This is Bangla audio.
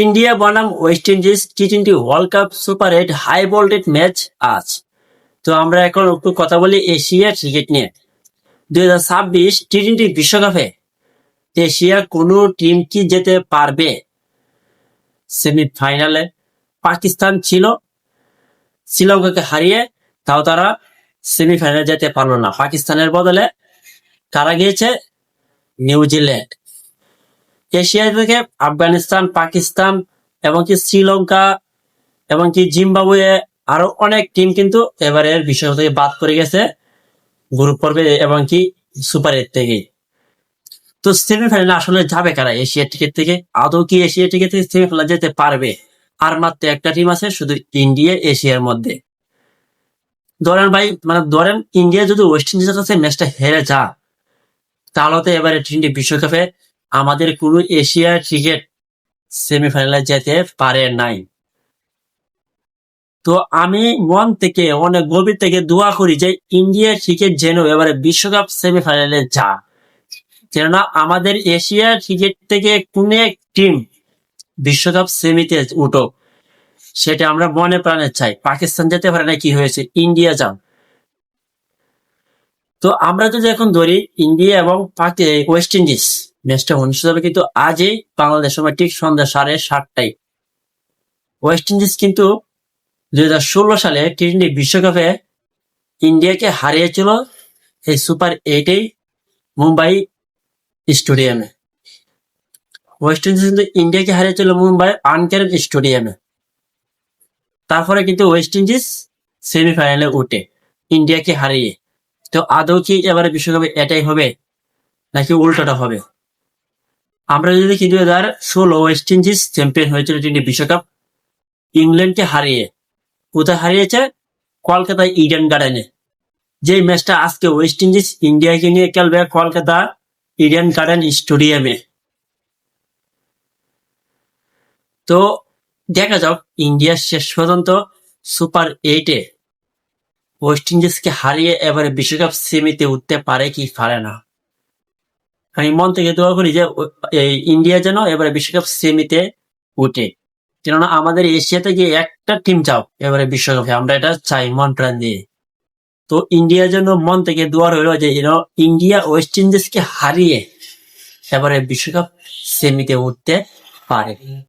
ইন্ডিয়া বনাম ওয়েস্ট ইন্ডিজ টি-20 world cup super 8 high voltage match আজ। তো আমরা এখন একটু কথা বলি এশিয়া ক্রিকেট নিয়ে। 2026 টি-20 বিশ্বকাপে এশিয়ার কোনো টিম কি যেতে পারবে? সেমিফাইনালে পাকিস্তান ছিল, শ্রীলঙ্কাকে হারিয়ে, তাও তারা সেমিফাইনালে যেতে পারলো না। পাকিস্তানের বদলে কারা গিয়েছে? নিউজিল্যান্ড। এশিয়া থেকে আফগানিস্তান, পাকিস্তান এবং কি শ্রীলঙ্কা এবং কি জিম্বাবুয়ে আরো অনেক টিম কিন্তু এবারের বিশ্বকাপ থেকে বাদ পড়ে গেছে গ্রুপ পর্বে এবং কি সুপার 8 থেকে। তো সেমিফাইনালে আসলে যাবে কারা এশিয়া টিকেট থেকে? আদৌ কি এশিয়া টিকেট থেকে সেমিফাইনালে যেতে পারবে? আর মাত্র একটা টিম আছে, শুধু ইন্ডিয়া এশিয়ার মধ্যে। ধরেন ভাই, ধরেন ইন্ডিয়া যদি ওয়েস্ট ইন্ডিজের কাছে ম্যাচটা হেরে যা, তাহলে তো এবারে টি-20 বিশ্বকাপে আমাদের কোনো এশিয়া ক্রিকেট সেমিফাইনালে যেতে পারে নাই। তো আমি মন থেকে অনেক গভীর থেকে দোয়া করি যে ইন্ডিয়া ক্রিকেট যেন এবারে বিশ্বকাপ সেমিফাইনালে যা, কেননা আমাদের এশিয়া ক্রিকেট থেকে কোন এক টিম বিশ্বকাপ সেমিতে উঠো, সেটা আমরা মনে প্রাণে চাই। পাকিস্তান যেতে পারে না, কি হয়েছে? ইন্ডিয়া যান। তো আমরা যদি এখন ধরি ইন্ডিয়া এবং ওয়েস্ট ইন্ডিজ ম্যাচটা অনুষ্ঠিত হবে কিন্তু আজই বাংলাদেশ সময় ঠিক সন্ধ্যা 7:30টায়। ওয়েস্ট ইন্ডিজ কিন্তু 2016 সালে টি-20 বিশ্বকাপে ইন্ডিয়াকে হারিয়েছিল এই সুপার 8-এই মুম্বাই স্টেডিয়ামে। ওয়েস্ট ইন্ডিজ কিন্তু ইন্ডিয়াকে হারিয়েছিল মুম্বাই ওয়ানখেড়ে স্টেডিয়ামে। তারপরে কিন্তু ওয়েস্ট ইন্ডিজ সেমিফাইনালে উঠে ইন্ডিয়াকে হারিয়ে। তো আদৌ কি এবারে বিশ্বকাপে এটাই হবে নাকি উল্টোটা হবে? আমরা যদি দেখি 2016 ওয়েস্ট ইন্ডিজ চ্যাম্পিয়ন হয়েছিল টি-20 বিশ্বকাপ ইংল্যান্ডকে হারিয়ে। কোথায় হারিয়েছে? কলকাতা ইডেন গার্ডেনে। যে ম্যাচটা আজকে ওয়েস্ট ইন্ডিজ ইন্ডিয়াকে নিয়ে খেলবে কলকাতা ইডেন গার্ডেন স্টেডিয়ামে। তো দেখা যাক ইন্ডিয়া শেষ পর্যন্ত সুপার 8-এ ওয়েস্ট ইন্ডিজকে হারিয়ে এবারে বিশ্বকাপ সেমিতে উঠতে পারে কি পারে না। আমি মন থেকে দোয়া করি যে ইন্ডিয়া যেন এবারে বিশ্বকাপ সেমিতে উঠে, কেননা আমাদের এশিয়াতে গিয়ে একটা টিম যাও এবারে বিশ্বকাপে, আমরা এটা চাই মন প্রাণ দিয়ে। তো ইন্ডিয়ার জন্য মন থেকে দোয়া রইল যে ইন্ডিয়া ওয়েস্ট ইন্ডিজকে হারিয়ে এবারে বিশ্বকাপ সেমিতে উঠতে পারে।